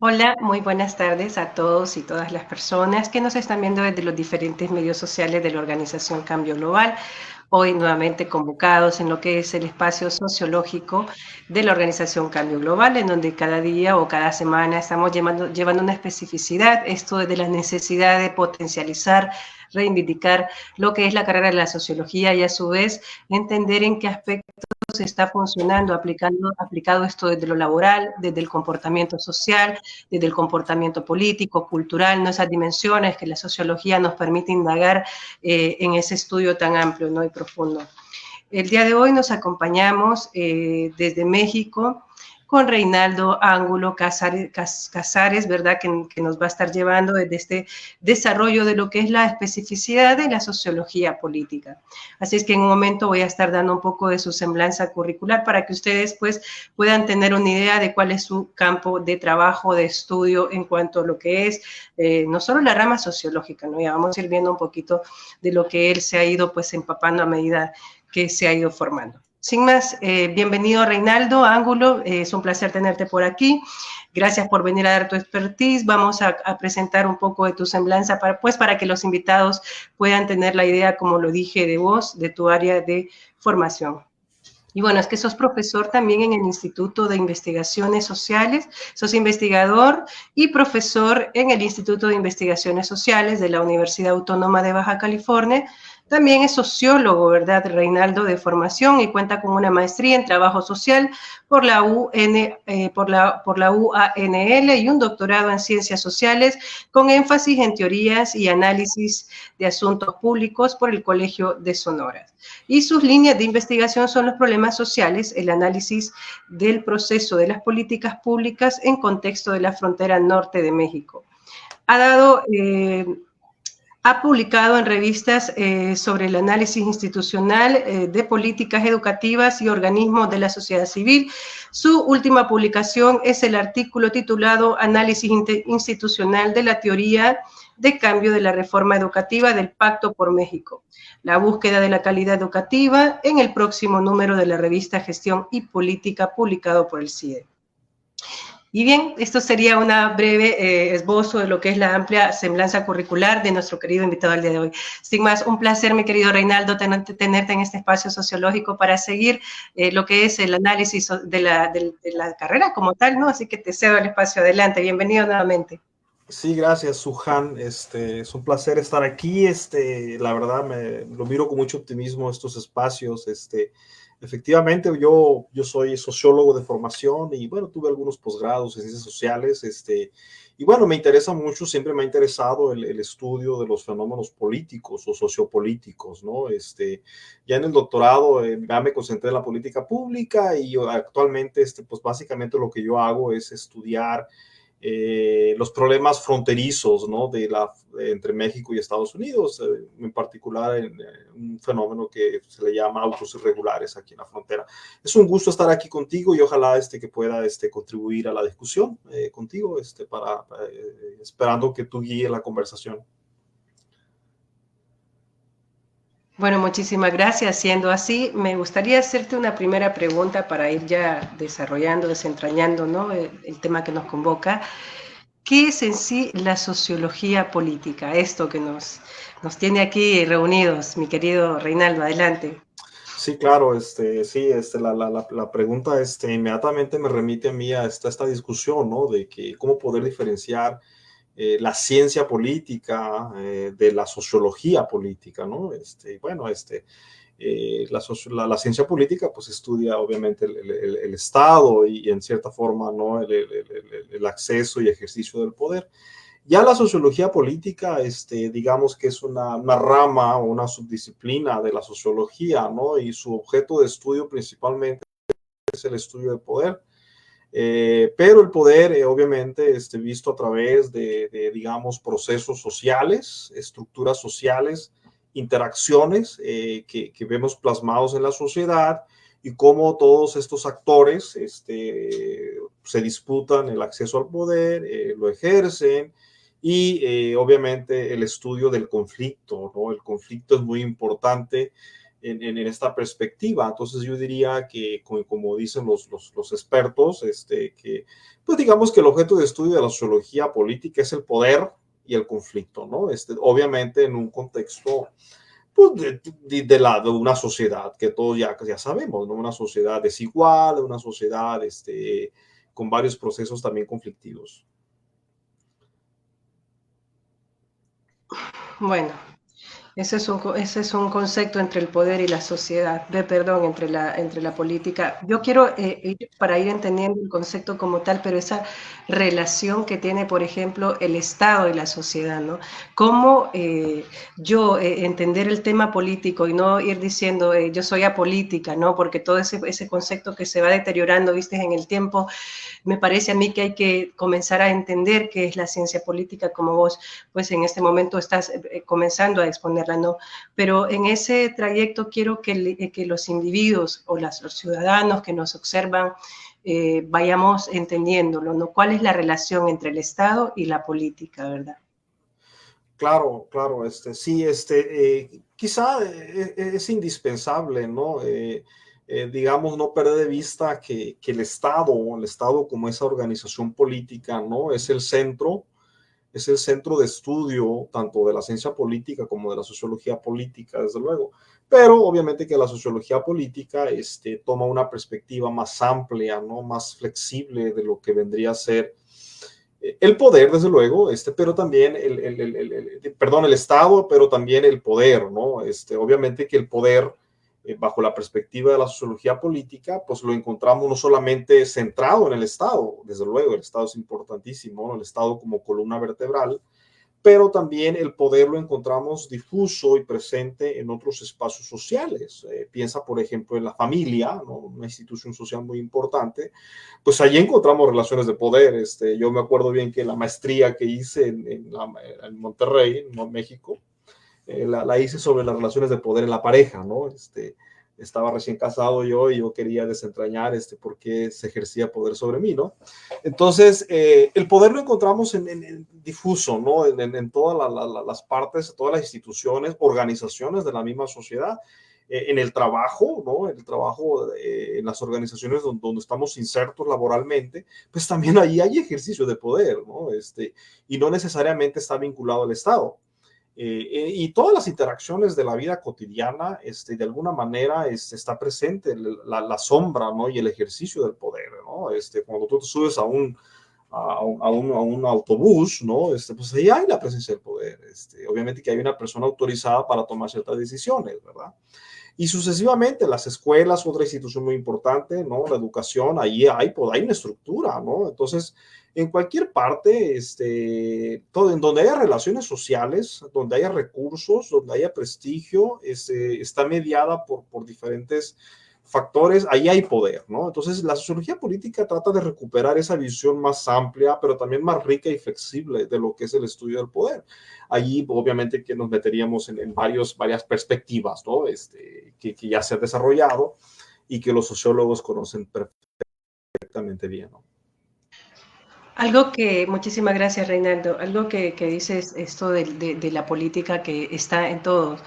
Hola, muy buenas tardes a todos y todas las personas que nos están viendo desde los diferentes medios sociales de la organización Cambio Global. Hoy nuevamente convocados en lo que es el espacio sociológico de la organización Cambio Global, en donde cada día o cada semana estamos llevando una especificidad, esto de la necesidad de potencializar, reivindicar lo que es la carrera de la sociología y a su vez entender en qué aspectos se está funcionando, aplicado esto desde lo laboral, desde el comportamiento social, desde el comportamiento político, cultural, ¿no? Esas dimensiones que la sociología nos permite indagar en ese estudio tan amplio, ¿no? Y profundo. El día de hoy nos acompañamos desde México con Reinaldo Ángulo Casares, ¿verdad? Que nos va a estar llevando desde este desarrollo de lo que es la especificidad de la sociología política. Así es que en un momento voy a estar dando un poco de su semblanza curricular para que ustedes pues puedan tener una idea de cuál es su campo de trabajo, de estudio en cuanto a lo que es no solo la rama sociológica, ¿no? Ya vamos a ir viendo un poquito de lo que él se ha ido pues empapando a medida que se ha ido formando. Sin más, bienvenido Reinaldo Ángulo, es un placer tenerte por aquí. Gracias por venir a dar tu expertise. Vamos a presentar un poco de tu semblanza para que los invitados puedan tener la idea, como lo dije, de vos, de tu área de formación. Y bueno, es que sos profesor también en el Instituto de Investigaciones Sociales, sos investigador y profesor en el Instituto de Investigaciones Sociales de la Universidad Autónoma de Baja California. También es sociólogo, ¿verdad, Reinaldo, de formación y cuenta con una maestría en trabajo social por la UANL y un doctorado en ciencias sociales con énfasis en teorías y análisis de asuntos públicos por el Colegio de Sonora. Y sus líneas de investigación son los problemas sociales, el análisis del proceso de las políticas públicas en contexto de la frontera norte de México. Ha publicado en revistas sobre el análisis institucional de políticas educativas y organismos de la sociedad civil. Su última publicación es el artículo titulado Análisis institucional de la teoría de cambio de la reforma educativa del Pacto por México, la búsqueda de la calidad educativa en el próximo número de la revista Gestión y Política publicado por el CIDE. Y bien, esto sería una breve esbozo de lo que es la amplia semblanza curricular de nuestro querido invitado al día de hoy. Sin más, un placer, mi querido Reinaldo, tenerte en este espacio sociológico para seguir lo que es el análisis de la carrera como tal, ¿no? Así que te cedo el espacio adelante. Bienvenido nuevamente. Sí, gracias, Suhan. Es un placer estar aquí. La verdad, lo miro con mucho optimismo estos espacios. Efectivamente, yo soy sociólogo de formación y bueno, tuve algunos posgrados en ciencias sociales. Y bueno, me interesa mucho, siempre me ha interesado el estudio de los fenómenos políticos o sociopolíticos, ¿no? Ya en el doctorado ya me concentré en la política pública y actualmente, pues básicamente lo que yo hago es estudiar los problemas fronterizos, ¿no? Entre México y Estados Unidos, en particular en un fenómeno que se le llama autos irregulares aquí en la frontera. Es un gusto estar aquí contigo y ojalá que pueda contribuir a la discusión contigo, esperando que tú guíes la conversación. Bueno, muchísimas gracias. Siendo así, me gustaría hacerte una primera pregunta para ir ya desarrollando, desentrañando, ¿no? El tema que nos convoca. ¿Qué es en sí la sociología política? Esto que nos tiene aquí reunidos, mi querido Reinaldo, adelante. Sí, claro, sí, la pregunta, inmediatamente me remite a mí a esta discusión, ¿no? De que cómo poder diferenciar la ciencia política de la sociología política, ¿no? Bueno, la ciencia política pues estudia obviamente el Estado y en cierta forma, ¿no? El acceso y ejercicio del poder. Ya la sociología política, digamos que es una rama o una subdisciplina de la sociología, ¿no? Y su objeto de estudio principalmente es el estudio del poder. Pero el poder, obviamente, visto a través digamos, procesos sociales, estructuras sociales, interacciones que vemos plasmados en la sociedad y cómo todos estos actores se disputan el acceso al poder, lo ejercen y obviamente el estudio del conflicto, ¿no? El conflicto es muy importante en esta perspectiva. Entonces yo diría que, como dicen los expertos, que pues digamos que el objeto de estudio de la sociología política es el poder y el conflicto, ¿no? Obviamente en un contexto pues, de una sociedad que todos ya sabemos, ¿no? Una sociedad desigual, una sociedad con varios procesos también conflictivos. Bueno, ese es un concepto entre el poder y la sociedad, perdón, entre la política. Yo quiero, para ir entendiendo el concepto como tal, pero esa relación que tiene, por ejemplo, el Estado y la sociedad, ¿no? Cómo entender el tema político y no ir diciendo yo soy apolítica, ¿no? Porque todo ese concepto que se va deteriorando, viste, en el tiempo, me parece a mí que hay que comenzar a entender qué es la ciencia política, como vos, pues en este momento estás comenzando a exponerla, ¿no? Pero en ese trayecto quiero que los individuos o los ciudadanos que nos observan vayamos entendiéndolo, ¿no? ¿Cuál es la relación entre el Estado y la política, verdad? Claro, claro, sí, quizá es indispensable, ¿no? Digamos, no perder de vista que el Estado como esa organización política, ¿no? Es el centro de estudio tanto de la ciencia política como de la sociología política, desde luego. Pero obviamente que la sociología política toma una perspectiva más amplia, ¿no? Más flexible de lo que vendría a ser el poder, desde luego, pero también el Estado, pero también el poder, ¿no? Obviamente que el poder, bajo la perspectiva de la sociología política, pues lo encontramos no solamente centrado en el Estado, desde luego, el Estado es importantísimo, ¿no? El Estado como columna vertebral, pero también el poder lo encontramos difuso y presente en otros espacios sociales. Piensa, por ejemplo, en la familia, ¿no? Una institución social muy importante, pues allí encontramos relaciones de poder. Yo me acuerdo bien que la maestría que hice en Monterrey, en México, la hice sobre las relaciones de poder en la pareja, ¿no? Estaba recién casado yo y yo quería desentrañar por qué se ejercía poder sobre mí, ¿no? Entonces, el poder lo encontramos en difuso, ¿no? En todas las partes, todas las instituciones, organizaciones de la misma sociedad, en el trabajo, ¿no? En el trabajo, en las organizaciones donde estamos insertos laboralmente, pues también ahí hay ejercicio de poder, ¿no? Y no necesariamente está vinculado al Estado. Y todas las interacciones de la vida cotidiana, de alguna manera, está presente la sombra, ¿no? Y el ejercicio del poder, ¿no? Cuando tú te subes a un autobús, ¿no? Pues ahí hay la presencia del poder. Obviamente que hay una persona autorizada para tomar ciertas decisiones, ¿verdad? Y sucesivamente, las escuelas, otra institución muy importante, ¿no? La educación, ahí hay una estructura, ¿no? Entonces, en cualquier parte, todo, en donde haya relaciones sociales, donde haya recursos, donde haya prestigio, está mediada por diferentes factores, ahí hay poder, ¿no? Entonces, la sociología política trata de recuperar esa visión más amplia, pero también más rica y flexible de lo que es el estudio del poder. Allí, obviamente, que nos meteríamos en varias perspectivas, ¿no? Que ya se han desarrollado y que los sociólogos conocen perfectamente bien, ¿no? Algo que, muchísimas gracias Reinaldo, algo que dices esto de la política que está en todos,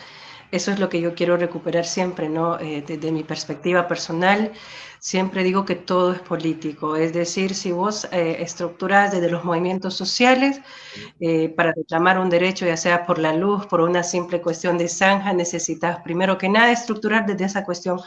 eso es lo que yo quiero recuperar siempre, ¿no? Desde mi perspectiva personal, siempre digo que todo es político, es decir, si vos estructurás desde los movimientos sociales para reclamar un derecho, ya sea por la luz, por una simple cuestión de zanja, necesitas primero que nada estructurar desde esa cuestión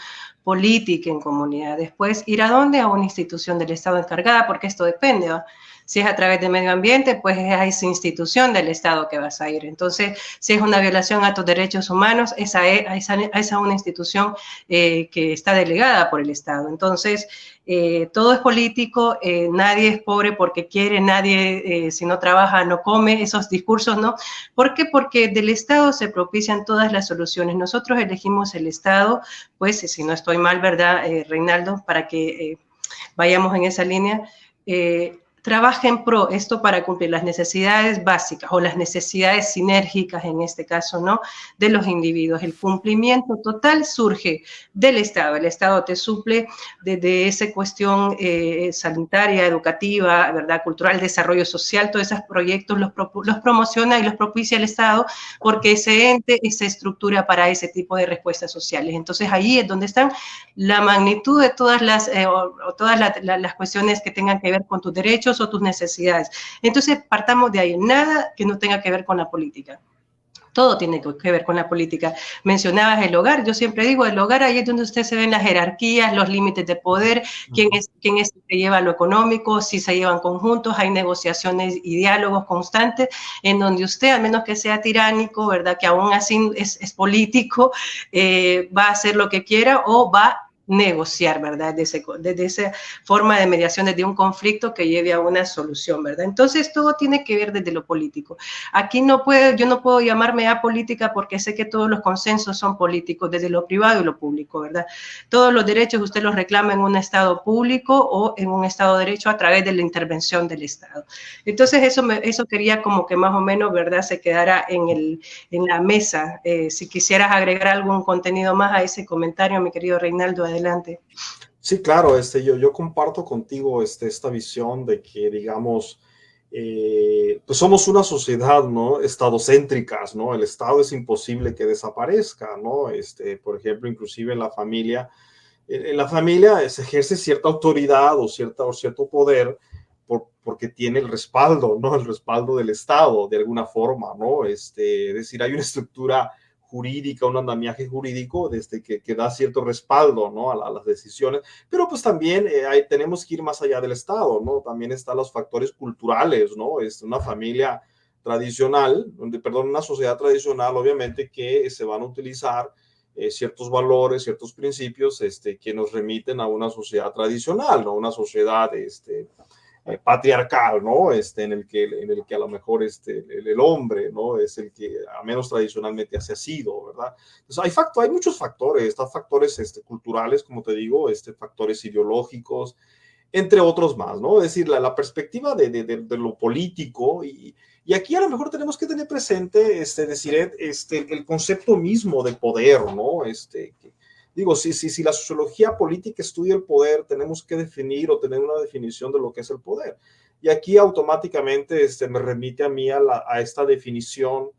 política en comunidad, después ir a dónde, a una institución del Estado encargada, porque esto depende, ¿va? Si es a través de medio ambiente, pues es a esa institución del Estado que vas a ir. Entonces, si es una violación a tus derechos humanos, es a esa una institución que está delegada por el Estado. Entonces, todo es político, nadie es pobre porque quiere, nadie si no trabaja no come, esos discursos, ¿no? ¿Por qué? Porque del Estado se propician todas las soluciones. Nosotros elegimos el Estado, pues si no estoy mal, ¿verdad, Reinaldo? Para que vayamos en esa línea. trabaja en pro, esto para cumplir las necesidades básicas o las necesidades sinérgicas, en este caso, ¿no?, de los individuos. El cumplimiento total surge del Estado. El Estado te suple desde esa cuestión sanitaria, educativa, ¿verdad?, cultural, desarrollo social, todos esos proyectos los promociona y los propicia el Estado, porque ese ente es estructura para ese tipo de respuestas sociales. Entonces ahí es donde están la magnitud de todas las cuestiones que tengan que ver con tus derechos o tus necesidades. Entonces partamos de ahí, nada que no tenga que ver con la política. Todo tiene que ver con la política. Mencionabas el hogar. Yo siempre digo, el hogar, ahí es donde usted se ven las jerarquías, los límites de poder, quién es el que lleva lo económico, si se llevan conjuntos, hay negociaciones y diálogos constantes en donde usted, al menos que sea tiránico, ¿verdad?, que aún así es político, va a hacer lo que quiera o va a negociar, ¿verdad?, desde esa forma de mediación, desde un conflicto que lleve a una solución, ¿verdad? Entonces, todo tiene que ver desde lo político. Aquí yo no puedo llamarme apolítica porque sé que todos los consensos son políticos, desde lo privado y lo público, ¿verdad? Todos los derechos usted los reclama en un Estado público o en un Estado de Derecho a través de la intervención del Estado. Entonces, eso quería como que más o menos, ¿verdad?, se quedara en la mesa. Si quisieras agregar algún contenido más a ese comentario, mi querido Reinaldo, adelante. Sí, claro, yo comparto contigo esta visión de que, digamos, pues somos una sociedad, ¿no?, estadocéntricas, ¿no? El Estado es imposible que desaparezca, ¿no? Por ejemplo, inclusive en la familia se ejerce cierta autoridad o cierto poder porque tiene el respaldo, ¿no? El respaldo del Estado, de alguna forma, ¿no? Es decir, hay una estructura jurídica, un andamiaje jurídico que da cierto respaldo, ¿no?, a las decisiones, pero pues también tenemos que ir más allá del Estado, ¿no? También están los factores culturales, ¿no? Una familia tradicional, una sociedad tradicional, obviamente, que se van a utilizar ciertos valores, ciertos principios que nos remiten a una sociedad tradicional, ¿no? Una sociedad patriarcal, ¿no? En el que a lo mejor el hombre, ¿no?, es el que al menos tradicionalmente ha sido, ¿verdad? Entonces hay muchos factores, están factores culturales, como te digo, factores ideológicos, entre otros más, ¿no? Es decir, la perspectiva de lo político y aquí a lo mejor tenemos que tener presente, decir, el concepto mismo de poder, ¿no? Digo, si la sociología política estudia el poder, tenemos que definir o tener una definición de lo que es el poder. Y aquí automáticamente me remite a mí a esta definición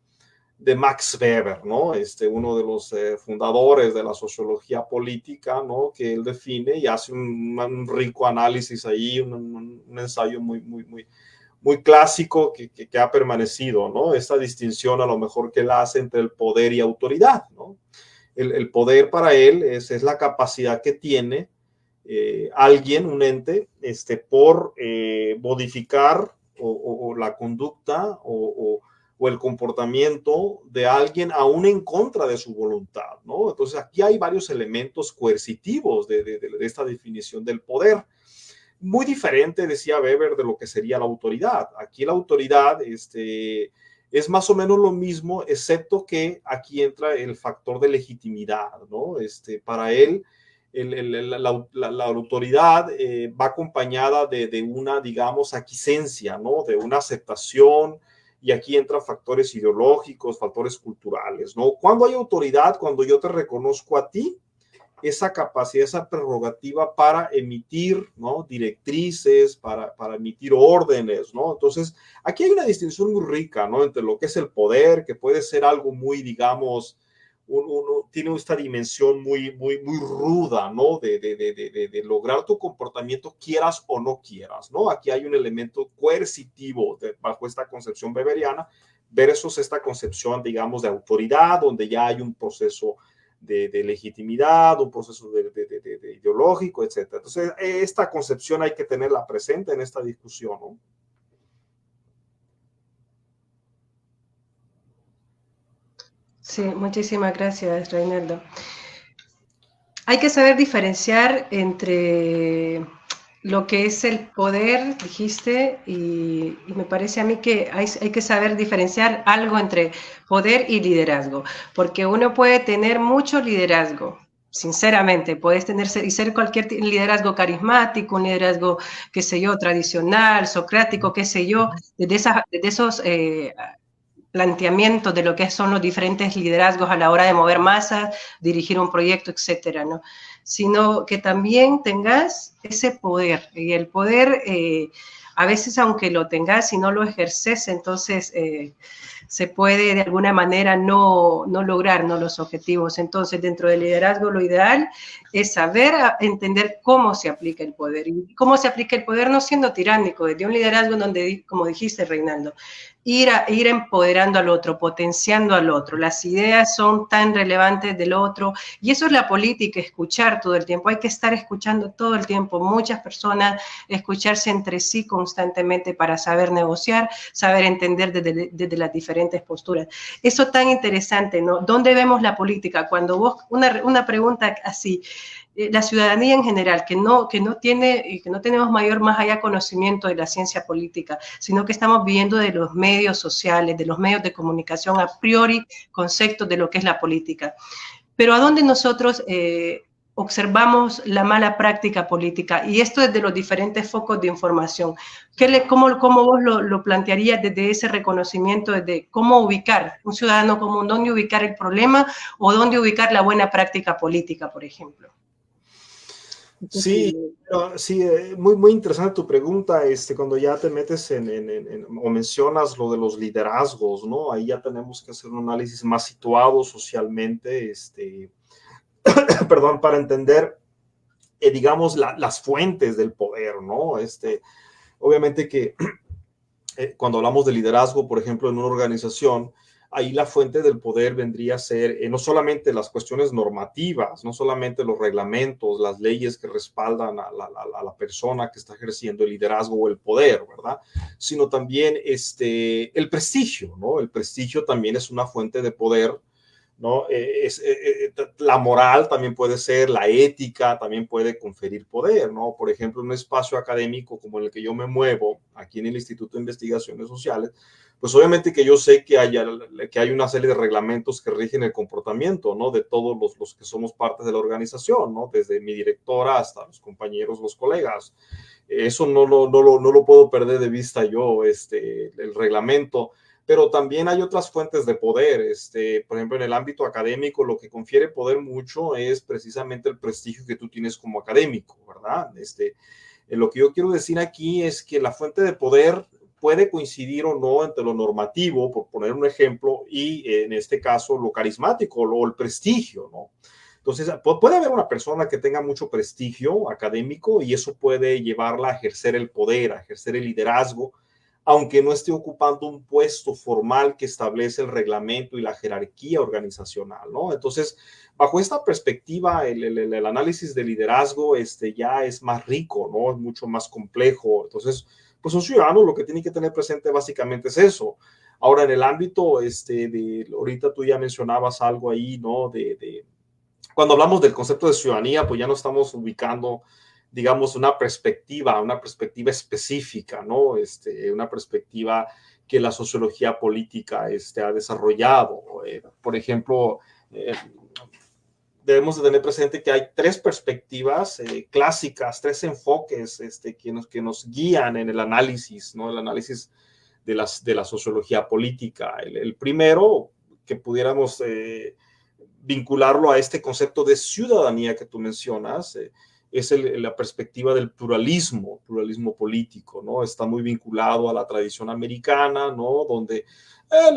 de Max Weber, ¿no? Uno de los fundadores de la sociología política, ¿no?, que él define y hace un rico análisis ahí, un ensayo muy clásico que ha permanecido, ¿no? Esta distinción a lo mejor que él hace entre el poder y autoridad, ¿no? El poder para él es la capacidad que tiene alguien, un ente, por modificar o la conducta o el comportamiento de alguien aún en contra de su voluntad, ¿no? Entonces aquí hay varios elementos coercitivos de esta definición del poder. Muy diferente, decía Weber, de lo que sería la autoridad. Aquí la autoridad es más o menos lo mismo, excepto que aquí entra el factor de legitimidad, ¿no? Para él, la autoridad va acompañada de una, digamos, aquiescencia, ¿no?, de una aceptación, y aquí entran factores ideológicos, factores culturales, ¿no? Cuando hay autoridad, cuando yo te reconozco a ti, esa capacidad, esa prerrogativa para emitir, ¿no?, directrices, para emitir órdenes, ¿no? Entonces, aquí hay una distinción muy rica, ¿no?, entre lo que es el poder, que puede ser algo muy, digamos, tiene esta dimensión muy ruda, ¿no?, de lograr tu comportamiento, quieras o no quieras, ¿no? Aquí hay un elemento coercitivo bajo esta concepción weberiana versus esta concepción, digamos, de autoridad, donde ya hay un proceso de legitimidad, un proceso de ideológico, etc. Entonces, esta concepción hay que tenerla presente en esta discusión, ¿no? Sí, muchísimas gracias, Reinaldo. Hay que saber diferenciar entre lo que es el poder, dijiste, y me parece a mí que hay que saber diferenciar algo entre poder y liderazgo, porque uno puede tener mucho liderazgo sinceramente, puedes tener y ser cualquier liderazgo carismático, un liderazgo, qué sé yo, tradicional, socrático, qué sé yo, desde esos planteamientos de lo que son los diferentes liderazgos a la hora de mover masas, dirigir un proyecto, etcétera, ¿no? Sino que también tengas ese poder, y el poder, a veces aunque lo tengas y no lo ejerces, entonces se puede de alguna manera no lograr, ¿no?, los objetivos. Entonces, dentro del liderazgo, lo ideal es saber entender cómo se aplica el poder. Y cómo se aplica el poder no siendo tiránico, desde un liderazgo donde, como dijiste, Reinaldo, ir empoderando al otro, potenciando al otro. Las ideas son tan relevantes del otro, y eso es la política, escuchar todo el tiempo. Hay que estar escuchando todo el tiempo, muchas personas, escucharse entre sí constantemente para saber negociar, saber entender desde las diferentes posturas. Eso tan interesante, ¿no? ¿Dónde vemos la política? Cuando vos, una pregunta así, la ciudadanía en general, que no tenemos más allá conocimiento de la ciencia política, sino que estamos viendo de los medios sociales, de los medios de comunicación, a priori conceptos de lo que es la política. Pero ¿a dónde nosotros observamos la mala práctica política? Y esto desde los diferentes focos de información. ¿Cómo vos lo plantearías desde ese reconocimiento, desde cómo ubicar un ciudadano común, dónde ubicar el problema o dónde ubicar la buena práctica política, por ejemplo? Sí, sí, muy, muy interesante tu pregunta. Cuando ya te metes o mencionas lo de los liderazgos, ¿no? Ahí ya tenemos que hacer un análisis más situado socialmente, perdón, para entender, digamos, las fuentes del poder, ¿no? Obviamente que cuando hablamos de liderazgo, por ejemplo, en una organización, ahí la fuente del poder vendría a ser no solamente las cuestiones normativas, no solamente los reglamentos, las leyes que respaldan a la persona que está ejerciendo el liderazgo o el poder, ¿verdad? Sino también el prestigio, ¿no? El prestigio también es una fuente de poder, ¿no? La moral también puede ser, la ética también puede conferir poder, ¿no? Por ejemplo, en un espacio académico como el que yo me muevo, aquí en el Instituto de Investigaciones Sociales, pues obviamente que yo sé que hay una serie de reglamentos que rigen el comportamiento, ¿no? De todos los que somos parte de la organización, ¿no? Desde mi directora hasta los compañeros, los colegas. Eso no lo puedo perder de vista yo, el reglamento. Pero también hay otras fuentes de poder. Por ejemplo, en el ámbito académico, lo que confiere poder mucho es precisamente el prestigio que tú tienes como académico, ¿verdad? Lo que yo quiero decir aquí es que la fuente de poder puede coincidir o no entre lo normativo, por poner un ejemplo, y en este caso lo carismático o el prestigio, ¿no? Entonces, puede haber una persona que tenga mucho prestigio académico y eso puede llevarla a ejercer el poder, a ejercer el liderazgo, aunque no esté ocupando un puesto formal que establece el reglamento y la jerarquía organizacional, ¿no? Entonces, bajo esta perspectiva, el análisis de liderazgo ya es más rico, ¿no? Es mucho más complejo. Entonces, pues un ciudadano lo que tiene que tener presente básicamente es eso. Ahora, en el ámbito, ahorita tú ya mencionabas algo ahí, ¿no? Cuando hablamos del concepto de ciudadanía, pues ya no estamos ubicando, digamos, una perspectiva específica, ¿no? Una perspectiva que la sociología política ha desarrollado. Por ejemplo, debemos de tener presente que hay tres perspectivas clásicas, tres enfoques que nos guían en el análisis, ¿no? El análisis de la sociología política. El primero, que pudiéramos vincularlo a este concepto de ciudadanía que tú mencionas, es la perspectiva del pluralismo político, ¿no? Está muy vinculado a la tradición americana, ¿no? Donde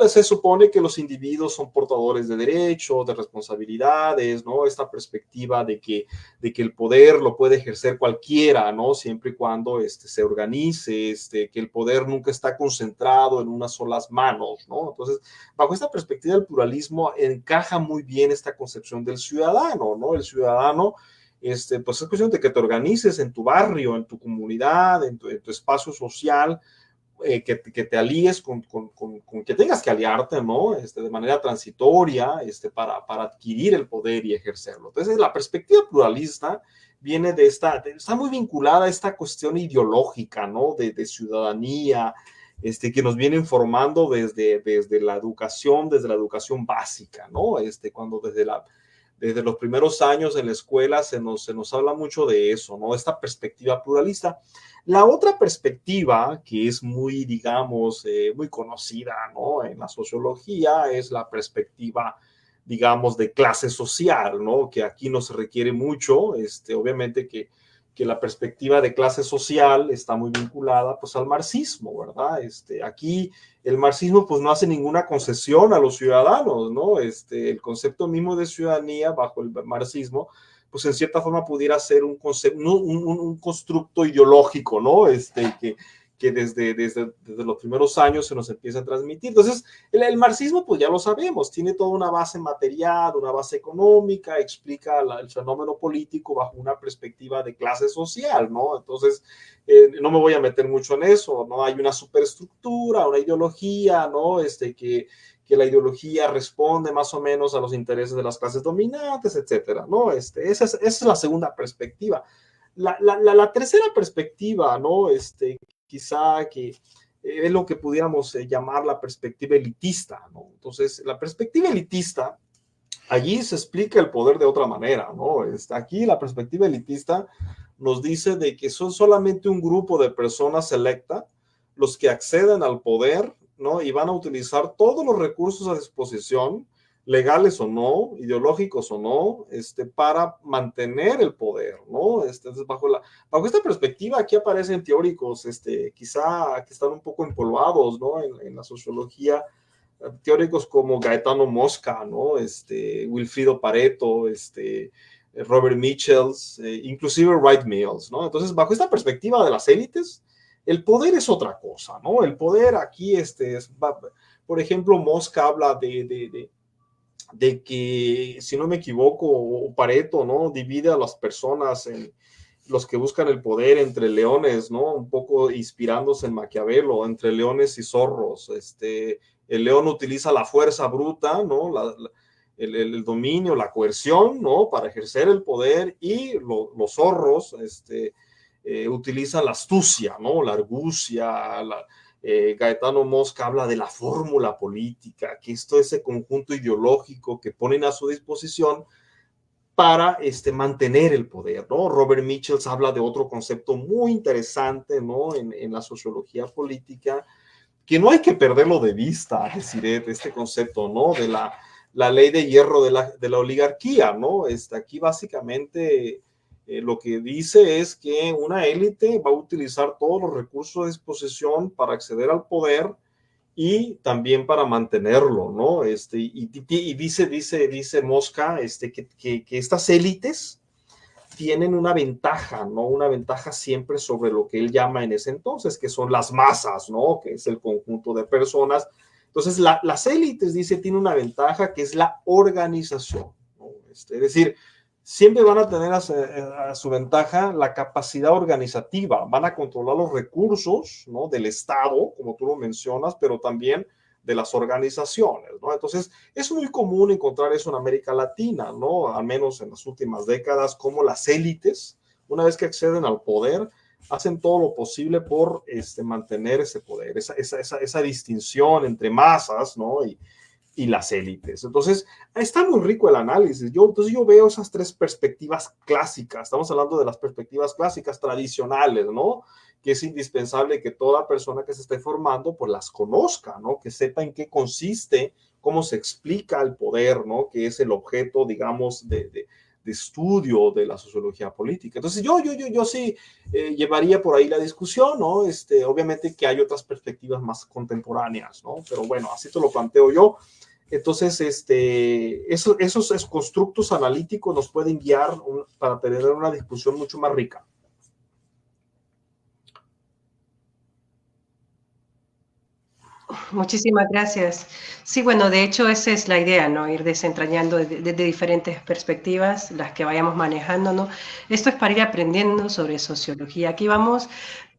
se supone que los individuos son portadores de derechos, de responsabilidades, ¿no? Esta perspectiva de que el poder lo puede ejercer cualquiera, ¿no? Siempre y cuando se organice, que el poder nunca está concentrado en unas solas manos, ¿no? Entonces, bajo esta perspectiva del pluralismo encaja muy bien esta concepción del ciudadano, ¿no? El ciudadano, pues es cuestión de que te organices en tu barrio, en tu comunidad, en tu espacio social, que te alíes con que tengas que aliarte, ¿no? De manera transitoria, para adquirir el poder y ejercerlo. Entonces, la perspectiva pluralista viene está muy vinculada a esta cuestión ideológica, ¿no? De ciudadanía, que nos viene informando desde la educación básica, ¿no? Cuando desde los primeros años en la escuela se nos habla mucho de eso, ¿no? Esta perspectiva pluralista. La otra perspectiva que es muy, digamos, muy conocida, ¿no? En la sociología es la perspectiva, digamos, de clase social, ¿no? Que aquí no se requiere mucho, obviamente que la perspectiva de clase social está muy vinculada pues al marxismo, ¿verdad? Aquí el marxismo pues no hace ninguna concesión a los ciudadanos, ¿no? El concepto mismo de ciudadanía bajo el marxismo pues en cierta forma pudiera ser un concepto, un constructo ideológico, ¿no? Que desde los primeros años se nos empieza a transmitir. Entonces, el marxismo, pues ya lo sabemos, tiene toda una base material, una base económica, explica el fenómeno político bajo una perspectiva de clase social, ¿no? Entonces, no me voy a meter mucho en eso, ¿no? Hay una superestructura, una ideología, ¿no? Que la ideología responde más o menos a los intereses de las clases dominantes, etcétera, ¿no? Esa es la segunda perspectiva. La tercera perspectiva, ¿no? Quizá que es lo que pudiéramos llamar la perspectiva elitista, ¿no? Entonces, la perspectiva elitista, allí se explica el poder de otra manera, ¿no? Aquí la perspectiva elitista nos dice de que son solamente un grupo de personas selecta los que acceden al poder, ¿no? Y van a utilizar todos los recursos a disposición, legales o no, ideológicos o no, para mantener el poder, ¿no? Entonces, bajo esta perspectiva, aquí aparecen teóricos, quizá que están un poco empolvados, ¿no? En la sociología, teóricos como Gaetano Mosca, ¿no? Wilfrido Pareto, Robert Michels, inclusive Wright Mills, ¿no? Entonces, bajo esta perspectiva de las élites, el poder es otra cosa, ¿no? El poder aquí, por ejemplo, Mosca habla de que, si no me equivoco, Pareto, ¿no? Divide a las personas en los que buscan el poder entre leones, ¿no? Un poco inspirándose en Maquiavelo, entre leones y zorros. El león utiliza la fuerza bruta, ¿no? El dominio, la coerción, ¿no? Para ejercer el poder, y los zorros, utilizan la astucia, ¿no? La argucia, Gaetano Mosca habla de la fórmula política, que esto es ese conjunto ideológico que ponen a su disposición para mantener el poder, ¿no? Robert Michels habla de otro concepto muy interesante, ¿no? En la sociología política, que no hay que perderlo de vista, es decir, este concepto, ¿no? De la ley de hierro de la oligarquía, ¿no? Aquí básicamente lo que dice es que una élite va a utilizar todos los recursos a disposición para acceder al poder y también para mantenerlo, ¿no? Y dice Mosca, que estas élites tienen una ventaja, ¿no? Una ventaja siempre sobre lo que él llama en ese entonces, que son las masas, ¿no? Que es el conjunto de personas. Entonces, las élites, dice, tienen una ventaja que es la organización, ¿no? Es decir, siempre van a tener a su ventaja la capacidad organizativa, van a controlar los recursos, ¿no? Del Estado, como tú lo mencionas, pero también de las organizaciones, ¿no? Entonces, es muy común encontrar eso en América Latina, ¿no? Al menos en las últimas décadas, como las élites, una vez que acceden al poder, hacen todo lo posible por mantener ese poder, esa distinción entre masas, ¿no? Y las élites. Entonces, está muy rico el análisis. Entonces yo veo esas tres perspectivas clásicas. Estamos hablando de las perspectivas clásicas tradicionales, ¿no? Que es indispensable que toda persona que se esté formando, pues las conozca, ¿no? Que sepa en qué consiste, cómo se explica el poder, ¿no? Que es el objeto, digamos, de estudio de la sociología política. Entonces yo sí llevaría por ahí la discusión, ¿no? Obviamente que hay otras perspectivas más contemporáneas, ¿no? Pero bueno, así te lo planteo yo. Entonces, esos constructos analíticos nos pueden guiar para tener una discusión mucho más rica. Muchísimas gracias. Sí, bueno, de hecho esa es la idea, ¿no? Ir desentrañando desde diferentes perspectivas, las que vayamos manejando, ¿no? Esto es para ir aprendiendo sobre sociología. Aquí vamos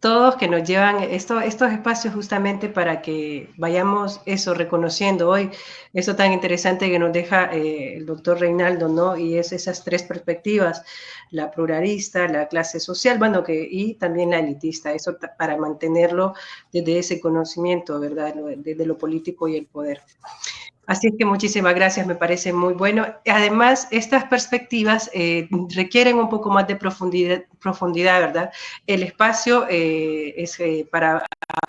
todos que nos llevan estos espacios justamente para que vayamos eso, reconociendo hoy eso tan interesante que nos deja el doctor Reinaldo, ¿no? Y es esas tres perspectivas, la pluralista, la clase social, bueno, y también la elitista, eso para mantenerlo desde ese conocimiento, ¿verdad? Desde lo político y el poder. Así es que muchísimas gracias, me parece muy bueno. Además, estas perspectivas requieren un poco más de profundidad, ¿verdad? El espacio es para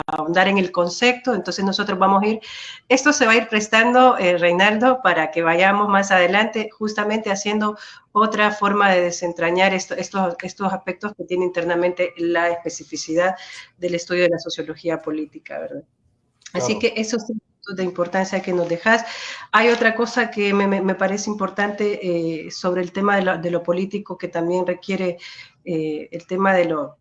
ahondar en el concepto, entonces nosotros vamos a ir, esto se va a ir prestando, Reinaldo, para que vayamos más adelante justamente haciendo otra forma de desentrañar estos aspectos que tiene internamente la especificidad del estudio de la sociología política, ¿verdad? Así Claro. que eso sí de importancia que nos dejas. Hay otra cosa que me parece importante sobre el tema de lo político que también requiere el tema de lo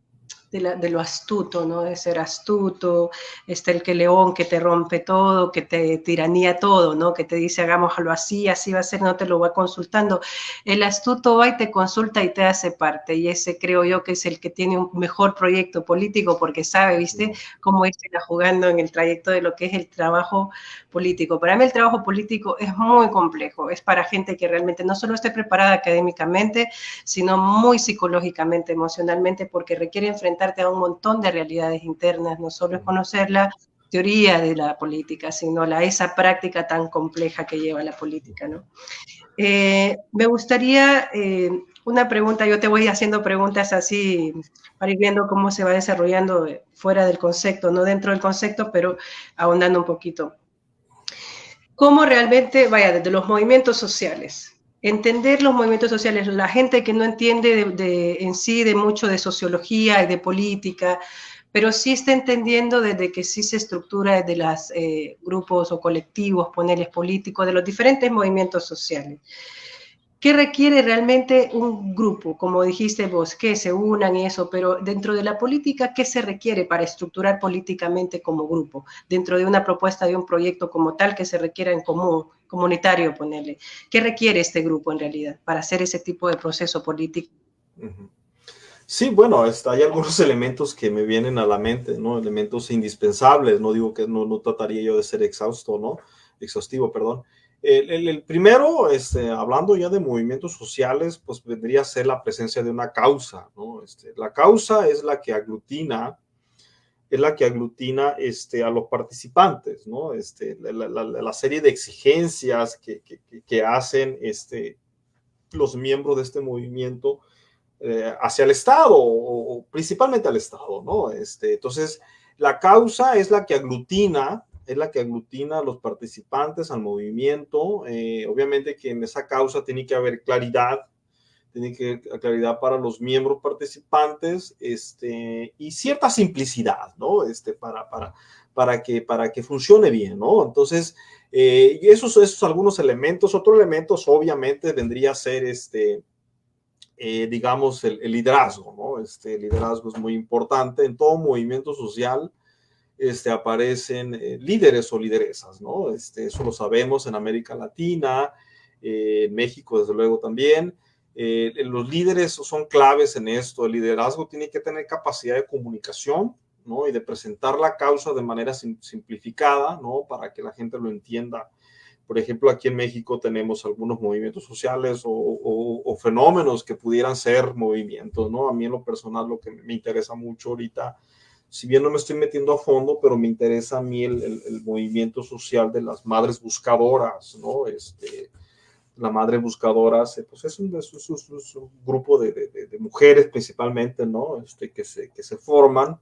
astuto, ¿no? De ser astuto, está el que león que te rompe todo, que te tiranía todo, ¿no? Que te dice hagámoslo así, así va a ser, no te lo va consultando. El astuto va y te consulta y te hace parte, y ese creo yo que es el que tiene un mejor proyecto político porque sabe, ¿viste? Cómo irse jugando en el trayecto de lo que es el trabajo político. Para mí el trabajo político es muy complejo, es para gente que realmente no solo esté preparada académicamente, sino muy psicológicamente, emocionalmente, porque requiere enfrentarte a un montón de realidades internas, no solo es conocer la teoría de la política, sino esa práctica tan compleja que lleva la política, ¿no? Me gustaría una pregunta, yo te voy haciendo preguntas así para ir viendo cómo se va desarrollando fuera del concepto, no dentro del concepto, pero ahondando un poquito. ¿Cómo realmente, vaya, desde los movimientos sociales, entender los movimientos sociales, la gente que no entiende en sí de mucho de sociología y de política, pero sí está entendiendo desde que sí se estructura desde los grupos o colectivos, ponerles políticos, de los diferentes movimientos sociales? ¿Qué requiere realmente un grupo? Como dijiste vos, que se unan y eso, pero dentro de la política, ¿qué se requiere para estructurar políticamente como grupo? Dentro de una propuesta de un proyecto como tal que se requiera en común, comunitario, ponerle. ¿Qué requiere este grupo en realidad para hacer ese tipo de proceso político? Sí, bueno, hay algunos elementos que me vienen a la mente, ¿no? Elementos indispensables, no digo que no trataría yo de ser exhaustivo, perdón. El primero, hablando ya de movimientos sociales, pues vendría a ser la presencia de una causa, ¿no? La causa es la que aglutina a los participantes, ¿no? La serie de exigencias que hacen los miembros de este movimiento hacia el Estado o principalmente al Estado, ¿no? Entonces, la causa es la que aglutina a los participantes, al movimiento. Obviamente que en esa causa tiene que haber claridad para los miembros participantes y cierta simplicidad, ¿no? Para que funcione bien, ¿no? Entonces, esos algunos elementos. Otros elementos, obviamente, vendría a ser digamos, el liderazgo, ¿no? El liderazgo es muy importante. En todo movimiento social aparecen líderes o lideresas, ¿no? Eso lo sabemos en América Latina, en México, desde luego, también. Los líderes son claves en esto. El liderazgo tiene que tener capacidad de comunicación, ¿no? Y de presentar la causa de manera simplificada, ¿no? Para que la gente lo entienda. Por ejemplo, aquí en México tenemos algunos movimientos sociales o fenómenos que pudieran ser movimientos, ¿no? A mí en lo personal lo que me interesa mucho ahorita, si bien no me estoy metiendo a fondo, pero me interesa a mí el movimiento social de las madres buscadoras, ¿no? La madre buscadora pues es un grupo de mujeres principalmente, ¿no? Que se forman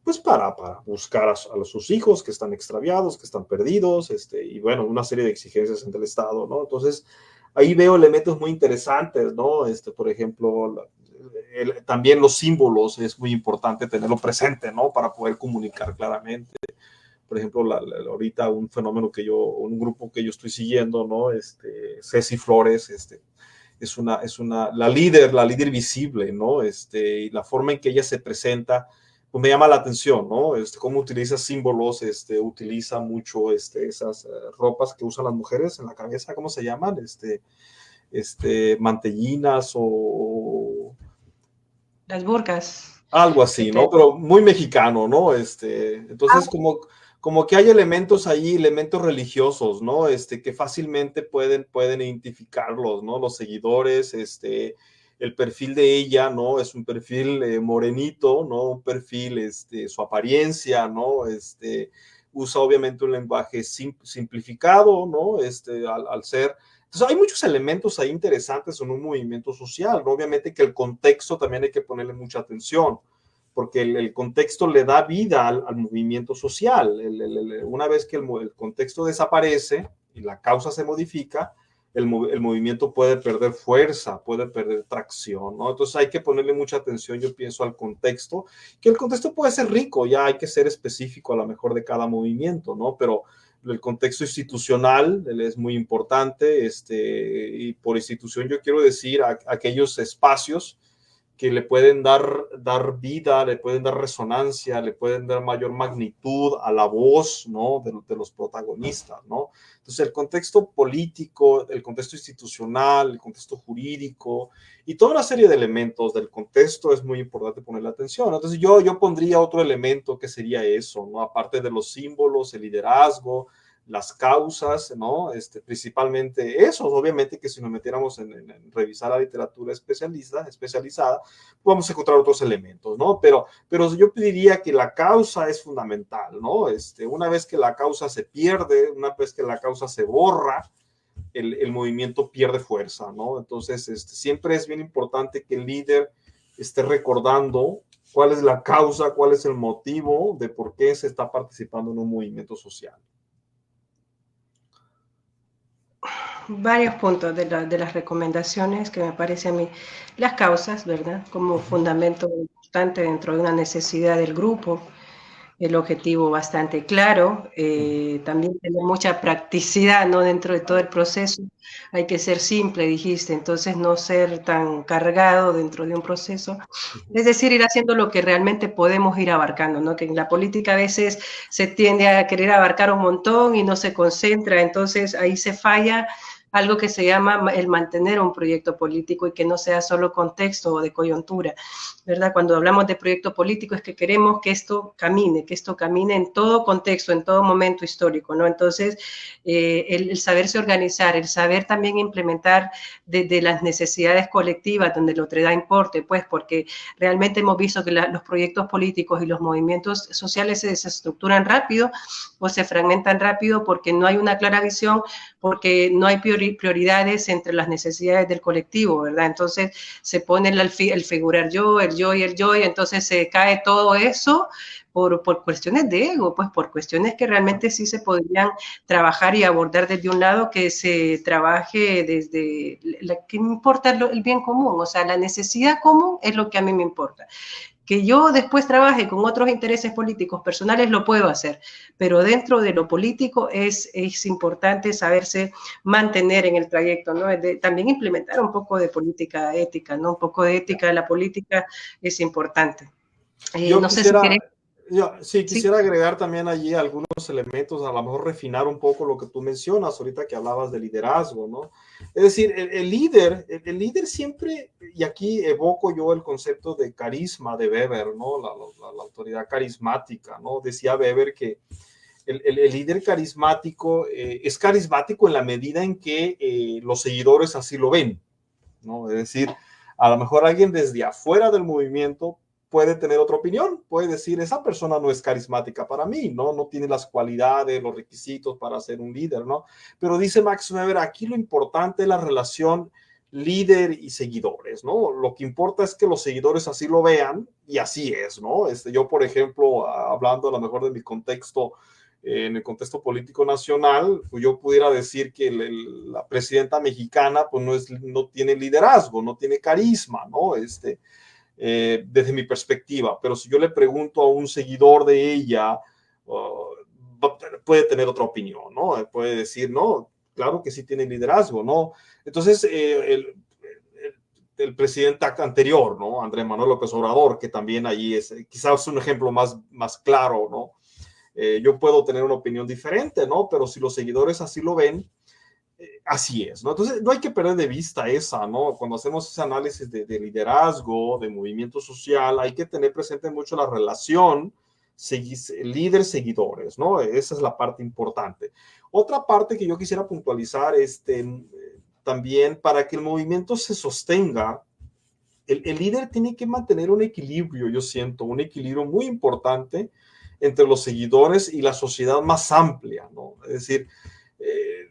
pues para buscar a sus hijos que están extraviados, que están perdidos, y bueno, una serie de exigencias ante el Estado, ¿no? Entonces, ahí veo elementos muy interesantes, ¿no? Por ejemplo, también los símbolos es muy importante tenerlo presente, ¿no? Para poder comunicar claramente. Por ejemplo, ahorita un grupo que yo estoy siguiendo, ¿no? Ceci Flores, la líder visible, ¿no? Y la forma en que ella se presenta, pues me llama la atención, ¿no? Cómo utiliza símbolos, utiliza mucho esas ropas que usan las mujeres en la cabeza, ¿cómo se llaman? Mantellinas o Las burcas. algo así, ¿no? Pero muy mexicano, ¿no? Entonces, como que hay elementos ahí, elementos religiosos, ¿no? Que fácilmente pueden identificarlos, ¿no? Los seguidores, el perfil de ella, ¿no? Es un perfil morenito, ¿no? Un perfil, su apariencia, ¿no? usa obviamente un lenguaje simplificado, ¿no? Al ser... Entonces hay muchos elementos ahí interesantes en un movimiento social, ¿no? Obviamente que el contexto también hay que ponerle mucha atención, porque el contexto le da vida al movimiento social. Una vez que el contexto desaparece y la causa se modifica, el movimiento puede perder fuerza, puede perder tracción, ¿no? Entonces hay que ponerle mucha atención, yo pienso, al contexto, que el contexto puede ser rico, ya hay que ser específico a lo mejor de cada movimiento, ¿no? Pero el contexto institucional es muy importante, y por institución yo quiero decir aquellos espacios que le pueden dar vida, le pueden dar resonancia, le pueden dar mayor magnitud a la voz, ¿no? de los protagonistas, ¿no? Entonces, el contexto político, el contexto institucional, el contexto jurídico y toda una serie de elementos del contexto es muy importante ponerle atención. Entonces, yo pondría otro elemento que sería eso, ¿no? Aparte de los símbolos, el liderazgo, las causas, ¿no? Principalmente eso, obviamente que si nos metiéramos en revisar la literatura especializada, vamos a encontrar otros elementos, ¿no? Pero yo diría que la causa es fundamental, ¿no? Una vez que la causa se pierde, una vez que la causa se borra, el movimiento pierde fuerza, ¿no? Entonces, siempre es bien importante que el líder esté recordando cuál es la causa, cuál es el motivo de por qué se está participando en un movimiento social. Varios puntos de las recomendaciones que me parece a mí, las causas, ¿verdad? Como fundamento importante dentro de una necesidad del grupo, el objetivo bastante claro, también tener mucha practicidad, ¿no? Dentro de todo el proceso, hay que ser simple, dijiste, entonces no ser tan cargado dentro de un proceso, es decir, ir haciendo lo que realmente podemos ir abarcando, ¿no? Que en la política a veces se tiende a querer abarcar un montón y no se concentra, entonces ahí se falla algo que se llama el mantener un proyecto político y que no sea solo contexto o de coyuntura, ¿verdad? Cuando hablamos de proyecto político es que queremos que esto camine en todo contexto, en todo momento histórico, ¿no? Entonces, el saberse organizar, el saber también implementar desde las necesidades colectivas, donde la otredad importe, pues, porque realmente hemos visto que los proyectos políticos y los movimientos sociales se desestructuran rápido o se fragmentan rápido porque no hay una clara visión, porque no hay prioridades entre las necesidades del colectivo, ¿verdad? Entonces se pone el figurar yo, el yo y el yo, y entonces se cae todo eso por cuestiones de ego, pues por cuestiones que realmente sí se podrían trabajar y abordar desde un lado, que se trabaje desde, que me importa el bien común, o sea, la necesidad común es lo que a mí me importa. Que yo después trabaje con otros intereses políticos personales, lo puedo hacer, pero dentro de lo político es importante saberse mantener en el trayecto, ¿no? También implementar un poco de política ética, ¿no? Un poco de ética de la política es importante. Yo No sé si querés... sí, Sí. quisiera agregar también allí algunos elementos, a lo mejor refinar un poco lo que tú mencionas ahorita que hablabas de liderazgo, ¿no? Es decir, el líder siempre, y aquí evoco yo el concepto de carisma de Weber, ¿no? La autoridad carismática, ¿no? Decía Weber que el líder carismático es carismático en la medida en que los seguidores así lo ven, ¿no? Es decir, a lo mejor alguien desde afuera del movimiento puede tener otra opinión, puede decir, esa persona no es carismática para mí, ¿no? No tiene las cualidades, los requisitos para ser un líder, ¿no? Pero dice Max Weber, aquí lo importante es la relación líder y seguidores, ¿no? Lo que importa es que los seguidores así lo vean y así es, ¿no? Yo, por ejemplo, hablando a lo mejor de mi contexto, en el contexto político nacional, pues yo pudiera decir que la presidenta mexicana pues no tiene liderazgo, no tiene carisma, ¿no? Desde mi perspectiva, pero si yo le pregunto a un seguidor de ella, puede tener otra opinión, ¿no? Puede decir, no, claro que sí tiene liderazgo, ¿no? Entonces, el presidente anterior, ¿no? Andrés Manuel López Obrador, que también allí es quizás un ejemplo más claro, ¿no? Yo puedo tener una opinión diferente, ¿no? Pero si los seguidores así lo ven, así es, ¿no? Entonces, no hay que perder de vista esa, ¿no? Cuando hacemos ese análisis de liderazgo, de movimiento social, hay que tener presente mucho la relación líder-seguidores, ¿no? Esa es la parte importante. Otra parte que yo quisiera puntualizar, también para que el movimiento se sostenga, el líder tiene que mantener un equilibrio, yo siento, un equilibrio muy importante entre los seguidores y la sociedad más amplia, ¿no? Es decir,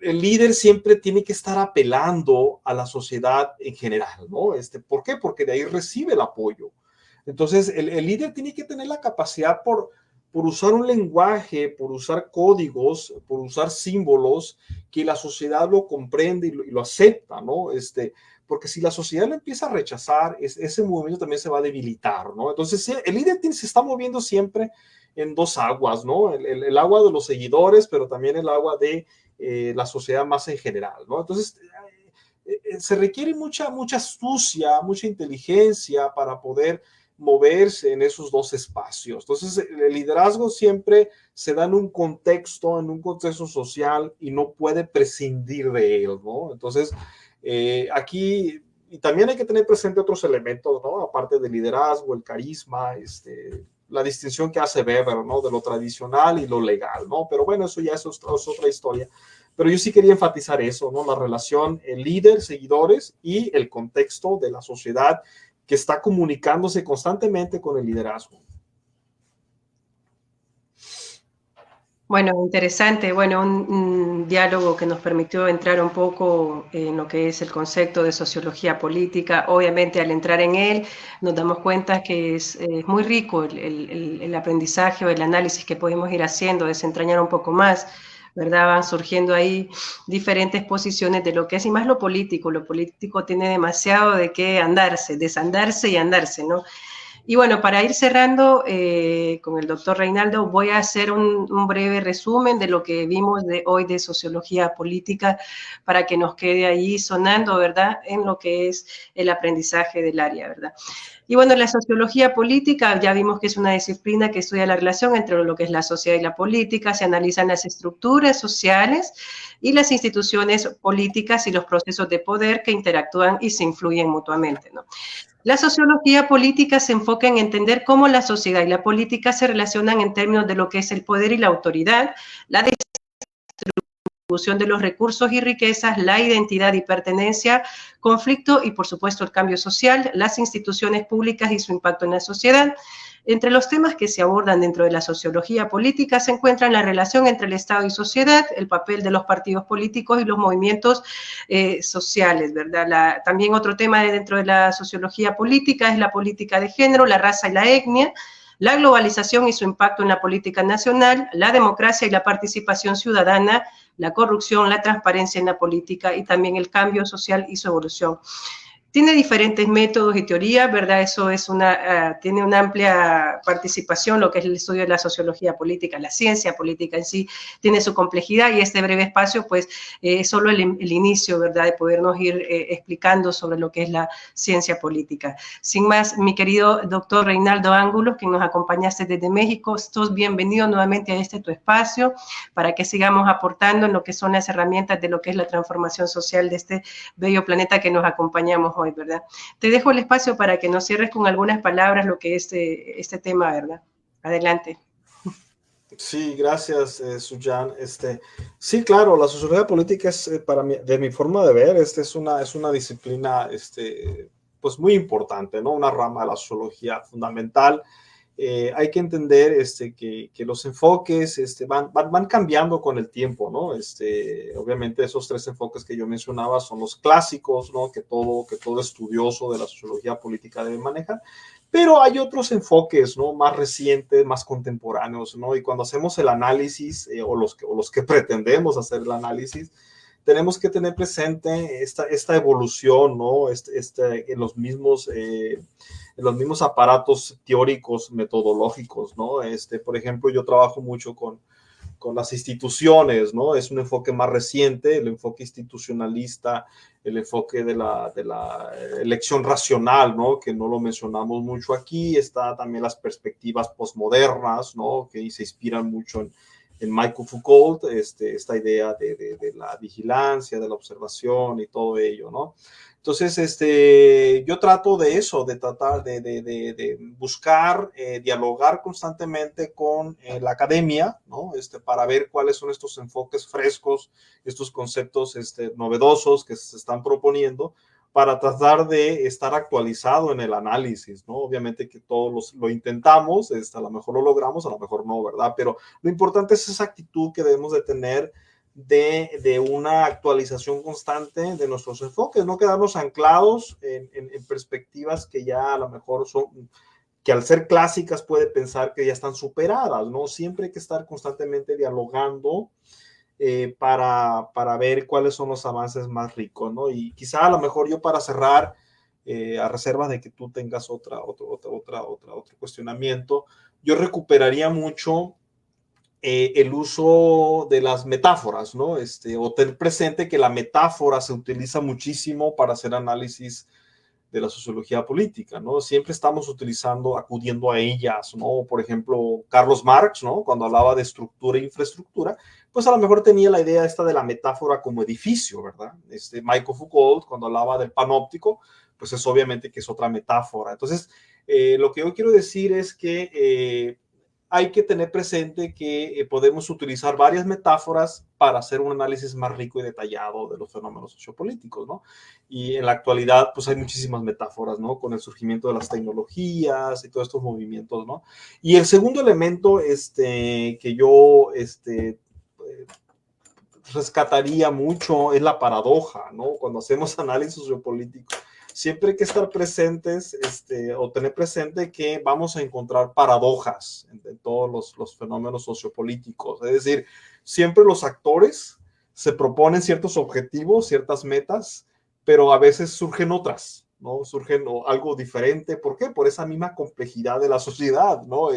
el líder siempre tiene que estar apelando a la sociedad en general, ¿no? ¿Por qué? Porque de ahí recibe el apoyo. Entonces, el líder tiene que tener la capacidad por usar un lenguaje, por usar códigos, por usar símbolos, que la sociedad lo comprende y lo acepta, ¿no? Porque si la sociedad lo empieza a rechazar, ese movimiento también se va a debilitar, ¿no? Entonces, sí, el líder se está moviendo siempre en dos aguas, ¿no? El agua de los seguidores, pero también el agua de la sociedad más en general, ¿no? Entonces, se requiere mucha astucia, mucha inteligencia para poder moverse en esos dos espacios. Entonces, el liderazgo siempre se da en un contexto social y no puede prescindir de él, ¿no? Entonces, aquí y también hay que tener presente otros elementos, ¿no? Aparte del liderazgo, el carisma, la distinción que hace Weber, ¿no? De lo tradicional y lo legal, ¿no? Pero bueno, eso ya es otra historia. Pero yo sí quería enfatizar eso, ¿no? La relación el líder, seguidores y el contexto de la sociedad que está comunicándose constantemente con el liderazgo. Bueno, interesante. Bueno, un diálogo que nos permitió entrar un poco en lo que es el concepto de sociología política. Obviamente, al entrar en él, nos damos cuenta que es muy rico el aprendizaje o el análisis que podemos ir haciendo, desentrañar un poco más, ¿verdad? Van surgiendo ahí diferentes posiciones de lo que es, y más lo político. Lo político tiene demasiado de qué andarse, desandarse y andarse, ¿no? Y bueno, para ir cerrando con el doctor Reinaldo, voy a hacer un breve resumen de lo que vimos de hoy de sociología política para que nos quede ahí sonando, ¿verdad?, en lo que es el aprendizaje del área, ¿verdad? Y bueno, la sociología política, ya vimos que es una disciplina que estudia la relación entre lo que es la sociedad y la política, se analizan las estructuras sociales y las instituciones políticas y los procesos de poder que interactúan y se influyen mutuamente, ¿no? La sociología política se enfoca en entender cómo la sociedad y la política se relacionan en términos de lo que es el poder y la autoridad, la distribución de los recursos y riquezas, la identidad y pertenencia, conflicto y, por supuesto, el cambio social, las instituciones públicas y su impacto en la sociedad. Entre los temas que se abordan dentro de la sociología política se encuentran la relación entre el Estado y sociedad, el papel de los partidos políticos y los movimientos sociales, ¿verdad? También otro tema dentro de la sociología política es la política de género, la raza y la etnia, la globalización y su impacto en la política nacional, la democracia y la participación ciudadana, la corrupción, la transparencia en la política y también el cambio social y su evolución. Tiene diferentes métodos y teorías, ¿verdad? Eso es tiene una amplia participación, lo que es el estudio de la sociología política, la ciencia política en sí, tiene su complejidad y este breve espacio, pues, es solo el inicio, ¿verdad?, de podernos ir explicando sobre lo que es la ciencia política. Sin más, mi querido doctor Reinaldo Ángulos, que nos acompañaste desde México, estás bienvenido nuevamente a tu espacio para que sigamos aportando en lo que son las herramientas de lo que es la transformación social de este bello planeta que nos acompañamos hoy, ¿verdad? Te dejo el espacio para que nos cierres con algunas palabras lo que es este tema, ¿verdad? Adelante. Sí, gracias, Sujan. Sí, claro, la sociología política es, para mí, de mi forma de ver, es una disciplina, pues muy importante, ¿no? Una rama de la sociología fundamental. Hay que entender que los enfoques van cambiando con el tiempo, ¿no? Obviamente esos tres enfoques que yo mencionaba son los clásicos, ¿no? Que todo estudioso de la sociología política debe manejar, pero hay otros enfoques, ¿no? Más recientes, más contemporáneos, ¿no? Y cuando hacemos el análisis, o los que pretendemos hacer el análisis, tenemos que tener presente esta evolución, ¿no? En los mismos aparatos teóricos, metodológicos, ¿no? Por ejemplo, yo trabajo mucho con las instituciones, ¿no? Es un enfoque más reciente, el enfoque institucionalista, el enfoque de la elección racional, ¿no? Que no lo mencionamos mucho aquí. Está también las perspectivas postmodernas, ¿no? Que se inspiran mucho en Michael Foucault, esta idea de la vigilancia, de la observación y todo ello, ¿no? Entonces, yo trato de eso, de tratar de buscar, dialogar constantemente con la academia, ¿no? Para ver cuáles son estos enfoques frescos, estos conceptos novedosos que se están proponiendo, para tratar de estar actualizado en el análisis, ¿no? Obviamente que todos lo intentamos, a lo mejor lo logramos, a lo mejor no, ¿verdad? Pero lo importante es esa actitud que debemos de tener de una actualización constante de nuestros enfoques, no quedarnos anclados en perspectivas que ya a lo mejor son, que al ser clásicas puede pensar que ya están superadas, ¿no? Siempre hay que estar constantemente dialogando para ver cuáles son los avances más ricos, ¿no? Y quizá a lo mejor yo para cerrar, a reserva de que tú tengas otro cuestionamiento, yo recuperaría mucho el uso de las metáforas, ¿no? O tener presente que la metáfora se utiliza muchísimo para hacer análisis de la sociología política, ¿no? Siempre estamos acudiendo a ellas, ¿no? Por ejemplo, Carlos Marx, ¿no? Cuando hablaba de estructura e infraestructura, pues a lo mejor tenía la idea esta de la metáfora como edificio, ¿verdad? Michael Foucault, cuando hablaba del panóptico, pues es obviamente que es otra metáfora. Entonces, lo que yo quiero decir es que hay que tener presente que podemos utilizar varias metáforas para hacer un análisis más rico y detallado de los fenómenos sociopolíticos, ¿no? Y en la actualidad, pues hay muchísimas metáforas, ¿no? Con el surgimiento de las tecnologías y todos estos movimientos, ¿no? Y el segundo elemento que yo rescataría mucho es la paradoja, ¿no? Cuando hacemos análisis sociopolítico, siempre hay que estar presentes o tener presente que vamos a encontrar paradojas en todos los fenómenos sociopolíticos. Es decir, siempre los actores se proponen ciertos objetivos, ciertas metas, pero a veces surgen otras, ¿no? Surgen algo diferente. ¿Por qué? Por esa misma complejidad de la sociedad, ¿no?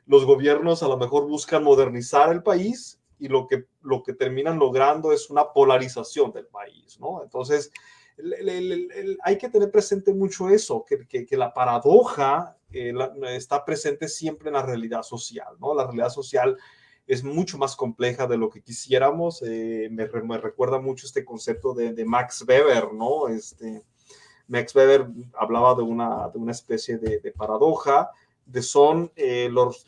Los gobiernos a lo mejor buscan modernizar el país y lo que terminan logrando es una polarización del país, ¿no? Entonces, hay que tener presente mucho eso, que la paradoja está presente siempre en la realidad social, ¿no? La realidad social es mucho más compleja de lo que quisiéramos. Me recuerda mucho este concepto de Max Weber, ¿no? Max Weber hablaba de una especie de paradoja, son los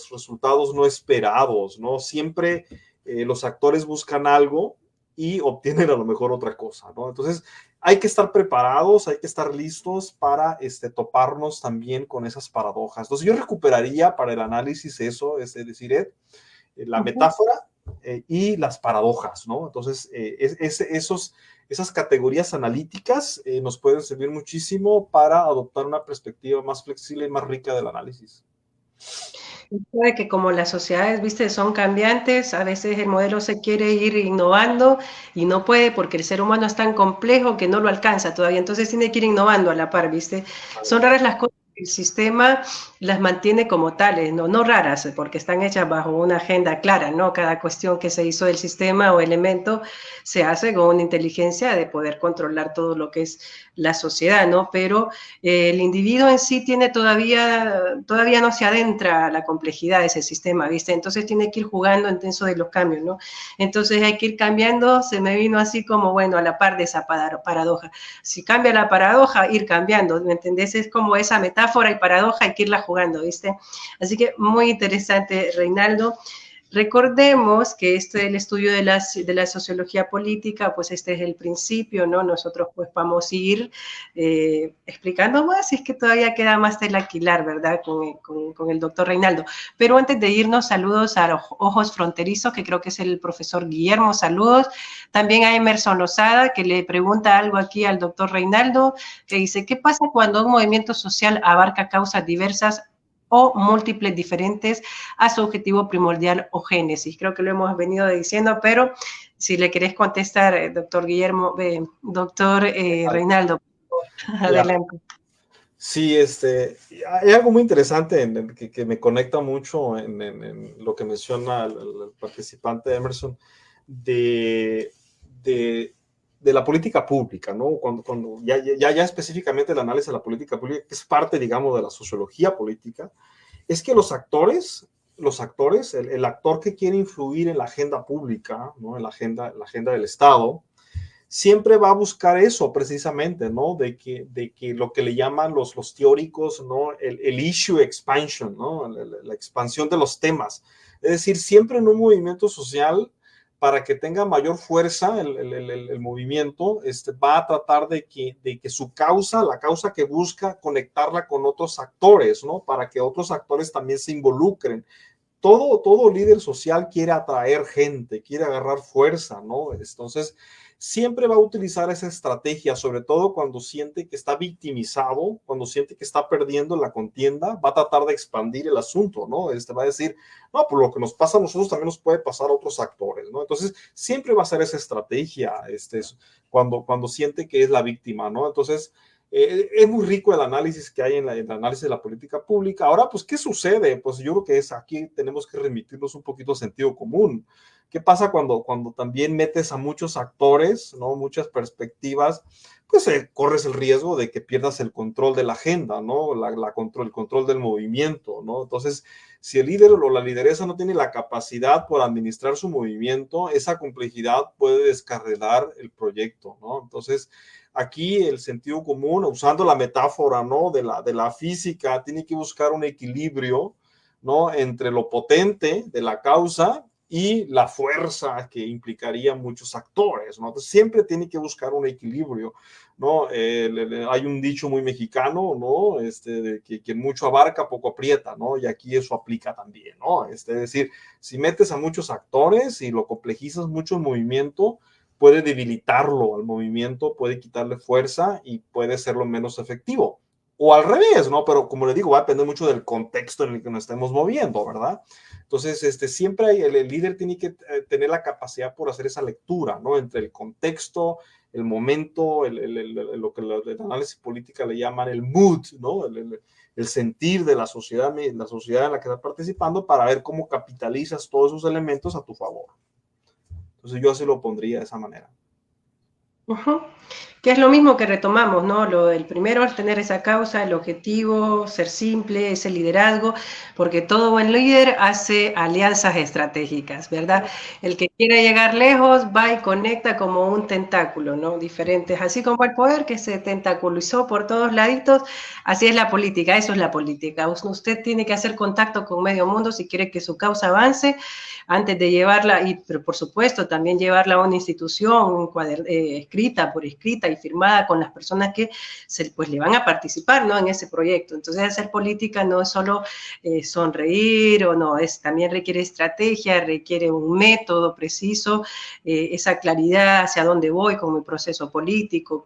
resultados no esperados, ¿no? Siempre los actores buscan algo y obtienen a lo mejor otra cosa, ¿no? Entonces, hay que estar preparados, hay que estar listos para toparnos también con esas paradojas. Entonces, yo recuperaría para el análisis eso, es decir, la metáfora y las paradojas, ¿no? Entonces, esas categorías analíticas nos pueden servir muchísimo para adoptar una perspectiva más flexible y más rica del análisis. De que como las sociedades, viste, son cambiantes, a veces el modelo se quiere ir innovando y no puede porque el ser humano es tan complejo que no lo alcanza todavía, entonces tiene que ir innovando a la par, viste. Son raras las cosas que el sistema las mantiene como tales, no raras, porque están hechas bajo una agenda clara, ¿no? Cada cuestión que se hizo del sistema o elemento se hace con una inteligencia de poder controlar todo lo que es la sociedad, ¿no? Pero el individuo en sí tiene todavía no se adentra a la complejidad de ese sistema, ¿viste? Entonces tiene que ir jugando en eso de los cambios, ¿no? Entonces hay que ir cambiando, se me vino así como, bueno, a la par de esa paradoja. Si cambia la paradoja, ir cambiando, ¿me entendés? Es como esa metáfora y paradoja, hay que irla jugando, ¿viste? Así que muy interesante, Reinaldo. Recordemos que el estudio de la sociología política, pues este es el principio, ¿no? Nosotros pues vamos a ir explicando más, si es que todavía queda más tela que hilar, ¿verdad? Con el doctor Reinaldo. Pero antes de irnos, saludos a Ojos Fronterizos, que creo que es el profesor Guillermo, saludos. También a Emerson Lozada, que le pregunta algo aquí al doctor Reinaldo, que dice, ¿qué pasa cuando un movimiento social abarca causas diversas o múltiples diferentes a su objetivo primordial o génesis? Creo que lo hemos venido diciendo, pero si le querés contestar, doctor Guillermo, doctor Reinaldo, adelante. Sí, hay algo muy interesante que me conecta mucho en lo que menciona el participante Emerson de la política pública, ¿no? Cuando ya específicamente el análisis de la política pública, que es parte, digamos, de la sociología política, es que los actores, el actor que quiere influir en la agenda pública, ¿no? En la agenda del Estado, siempre va a buscar eso precisamente, ¿no? De que lo que le llaman los teóricos, ¿no? El issue expansion, ¿no? La expansión de los temas. Es decir, siempre en un movimiento social, para que tenga mayor fuerza el movimiento, va a tratar de que su causa, la causa que busca, conectarla con otros actores, ¿no? Para que otros actores también se involucren. Todo líder social quiere atraer gente, quiere agarrar fuerza, ¿no? Entonces, siempre va a utilizar esa estrategia, sobre todo cuando siente que está victimizado, cuando siente que está perdiendo la contienda, va a tratar de expandir el asunto, ¿no? Va a decir, no, por lo que nos pasa a nosotros también nos puede pasar a otros actores, ¿no? Entonces, siempre va a ser esa estrategia, cuando siente que es la víctima, ¿no? Entonces, es muy rico el análisis que hay en el análisis de la política pública. Ahora, pues, ¿qué sucede? Pues yo creo que aquí tenemos que remitirnos un poquito a sentido común. ¿Qué pasa cuando también metes a muchos actores, ¿no? Muchas perspectivas? Pues corres el riesgo de que pierdas el control de la agenda, ¿no? El control del movimiento, ¿no? Entonces, si el líder o la lideresa no tiene la capacidad por administrar su movimiento, esa complejidad puede descarrilar el proyecto, ¿no? Entonces, aquí el sentido común, usando la metáfora, ¿no? de la física, tiene que buscar un equilibrio, ¿no? Entre lo potente de la causa y la fuerza que implicaría muchos actores, ¿no? Entonces, siempre tiene que buscar un equilibrio, ¿no? Hay un dicho muy mexicano, ¿no? De que quien mucho abarca, poco aprieta, ¿no? Y aquí eso aplica también, ¿no? Es decir, si metes a muchos actores y lo complejizas mucho el movimiento, puede debilitarlo al movimiento, puede quitarle fuerza y puede serlo menos efectivo. O al revés, ¿no? Pero como le digo, va a depender mucho del contexto en el que nos estemos moviendo, ¿verdad? Entonces, siempre el líder tiene que tener la capacidad por hacer esa lectura, ¿no? Entre el contexto, el momento, lo que el análisis política le llaman el mood, ¿no? El sentir de la sociedad en la que estás participando, para ver cómo capitalizas todos esos elementos a tu favor. Entonces, yo así lo pondría de esa manera. Que es lo mismo que retomamos, ¿no? El primero es tener esa causa, el objetivo, ser simple, ese liderazgo, porque todo buen líder hace alianzas estratégicas, ¿verdad? El que quiere llegar lejos va y conecta como un tentáculo, ¿no? Diferentes, así como el poder que se tentaculizó por todos laditos, así es la política, eso es la política. Usted tiene que hacer contacto con medio mundo si quiere que su causa avance, antes de llevarla, pero por supuesto también llevarla a una institución escrita por escrita y firmada con las personas que pues le van a participar, ¿no? En ese proyecto. Entonces, hacer política no es solo sonreír o no, también requiere estrategia, requiere un método preciso, esa claridad hacia dónde voy con mi proceso político,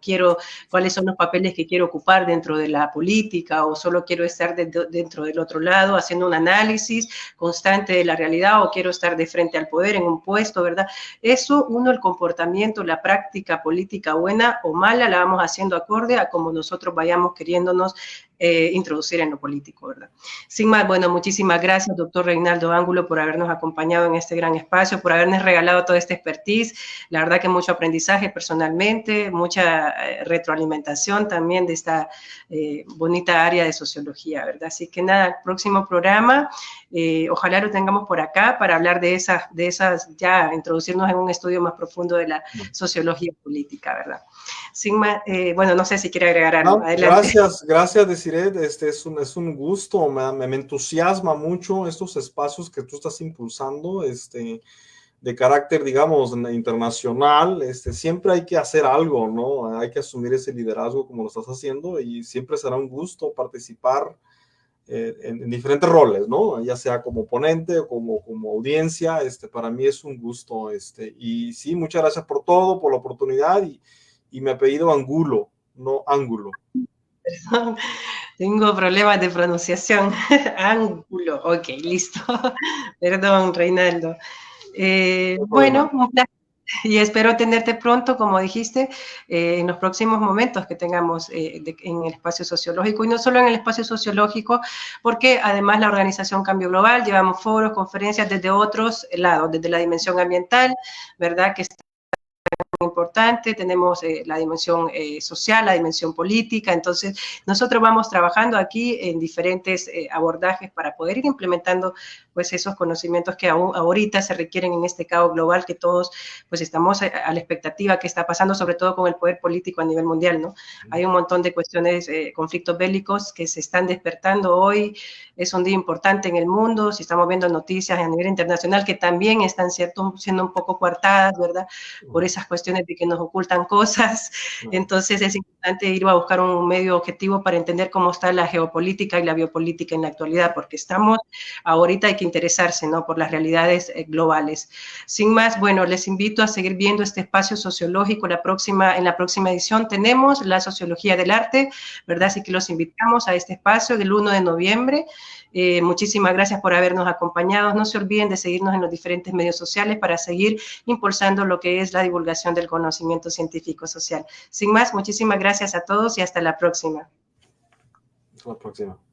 cuáles son los papeles que quiero ocupar dentro de la política, o solo quiero estar dentro del otro lado haciendo un análisis constante de la realidad, o quiero estar de frente al poder en un puesto, ¿verdad? Eso, el comportamiento, la práctica política buena o mala, la vamos haciendo acorde a como nosotros vayamos queriéndonos introducir en lo político, ¿verdad? Sin más, bueno, muchísimas gracias, doctor Reinaldo Ángulo, por habernos acompañado en este gran espacio, por habernos regalado toda esta expertise. La verdad que mucho aprendizaje personalmente, mucha retroalimentación también de esta bonita área de sociología, ¿verdad? Así que nada, el próximo programa, ojalá lo tengamos por acá para hablar de esas, ya introducirnos en un estudio más profundo de la sociología política, ¿verdad? Sin más, bueno, no sé si quiere agregar algo. No, gracias, Desiree. Es un gusto, me entusiasma mucho estos espacios que tú estás impulsando, de carácter, digamos, internacional. Siempre hay que hacer algo, ¿no? Hay que asumir ese liderazgo como lo estás haciendo, y siempre será un gusto participar en diferentes roles, ¿no? Ya sea como ponente o como audiencia. Para mí es un gusto, y sí, muchas gracias por todo, por la oportunidad, y mi apellido Angulo, no Ángulo. Tengo problemas de pronunciación. Ángulo, ok, listo. Perdón, Reinaldo. Bueno, un placer. Y espero tenerte pronto, como dijiste, en los próximos momentos que tengamos en el espacio sociológico, y no solo en el espacio sociológico, porque además la organización Cambio Global llevamos foros, conferencias desde otros lados, desde la dimensión ambiental, ¿verdad? Que está muy importante. importante, tenemos la dimensión social, la dimensión política, entonces nosotros vamos trabajando aquí en diferentes abordajes para poder ir implementando pues esos conocimientos que ahorita se requieren en este caos global, que todos pues estamos a la expectativa que está pasando, sobre todo con el poder político a nivel mundial, ¿no? Hay un montón de cuestiones, conflictos bélicos que se están despertando hoy, es un día importante en el mundo, si estamos viendo noticias a nivel internacional que también están siendo un poco coartadas, ¿verdad? Por esas cuestiones de que nos ocultan cosas, entonces es importante ir a buscar un medio objetivo para entender cómo está la geopolítica y la biopolítica en la actualidad, porque estamos, ahorita hay que interesarse, ¿no? Por las realidades globales. Sin más, bueno, les invito a seguir viendo este espacio sociológico. En la próxima edición tenemos la sociología del arte, ¿verdad? Así que los invitamos a este espacio del 1 de noviembre. Muchísimas gracias por habernos acompañado. No se olviden de seguirnos en los diferentes medios sociales para seguir impulsando lo que es la divulgación del conocimiento científico social. Sin más, muchísimas gracias a todos y hasta la próxima. Hasta la próxima.